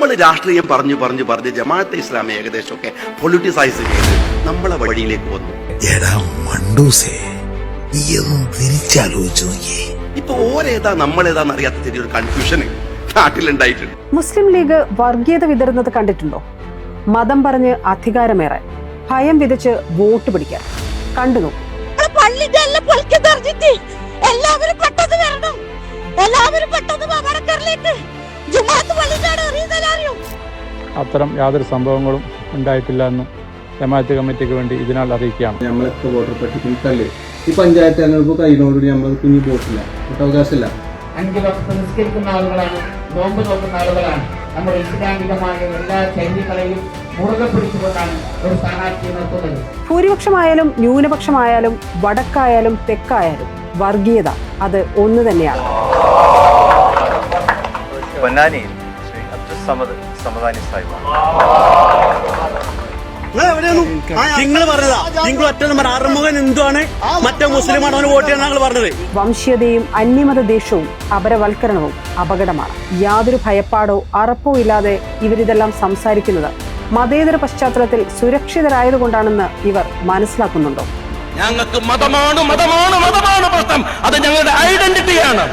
നമ്മൾ രാഷ്ട്രീയം പറഞ്ഞ് ജമാഅത്തെ ഇസ്ലാമി ഏകദേശമൊക്കെ പൊളിറ്റിസൈസ് ചെയ്ത് നമ്മളെ വഴിയിലേക്ക് വന്നു. എടാ മണ്ടൂസേ, തിരിച്ചാലോചിച്ചു നോക്കിയേ. ഇപ്പൊ ഓരേതാ നമ്മളേതാന്ന് അറിയാത്ത ചെറിയൊരു കൺഫ്യൂഷന് നാട്ടിലുണ്ടായിട്ടുണ്ട്. മുസ്ലിം ലീഗ് വർഗീയത വിതറുന്നത് കണ്ടിട്ടുണ്ടോ? മതം പറഞ്ഞ് അധികാരമേറെ, ഭയം വിതച്ച് വോട്ട് പിടിക്കാൻ. കണ്ടു നോക്കും. അത്തരം യാതൊരു സംഭവങ്ങളും ഉണ്ടായിട്ടില്ല എന്ന് ജമാഅത്ത് കമ്മിറ്റിക്ക് വേണ്ടി ഇതിനാൽ അറിയിക്കുകയാണ്. നമ്മളൊക്കെ വോട്ടർ പട്ടികയിൽക്കല്ലേ ഈ പഞ്ചായത്ത് തെരഞ്ഞെടുപ്പ് കഴിയുന്നതോടുകൂടി നമ്മൾ കുഞ്ഞു വോട്ടില്ല, വോട്ടവകാശമില്ല. 5 വക്ത് നിസ്കരിക്കുന്ന ആളുകളാണ്, നോമ്പ് നോക്കുന്ന ആളുകളാണ്. നമ്മുടെ ഇസ്ലാമികമായ എല്ലാ ശൈലികളെയും മുറുകെ പിടിച്ചുകൊണ്ടാണ് ഒരു സ്ഥാനാർത്ഥിയെ നിർത്തുന്നത്. ഭൂരിപക്ഷമായാലും ന്യൂനപക്ഷമായാലും വടക്കായാലും തെക്കായാലും വർഗീയത അത് ഒന്ന് തന്നെയാണ്. പൊന്നാനിയിൽ ശ്രീ അബ്ദുൽ സമദ് സമദാനി സാഹിബാണ്. നിങ്ങൾ പറഞ്ഞതാ, നിങ്ങൾ ഒറ്റ നമ്പർ അറുമുഖൻ ഹിന്ദുവാണ്, മറ്റേ മുസ്ലിമാണ് അവന് വോട്ട് ചെയ്യാൻ പറഞ്ഞത്. വംശീയതയും അന്യമത ദേഷ്യവും അപരവൽക്കരണവും അപകടമാണ്. യാതൊരു ഭയപ്പാടോ അറപ്പോ ഇല്ലാതെ ഇവരിതെല്ലാം സംസാരിക്കുന്നത് മതേതര പശ്ചാത്തലത്തിൽ സുരക്ഷിതരായതുകൊണ്ടാണെന്ന് ഇവർ മനസ്സിലാക്കുന്നുണ്ടോ? ഞങ്ങൾക്ക് മതമാണ് പ്രശ്നം, അത് ഞങ്ങളുടെ ഐഡന്റിറ്റിയാണ്.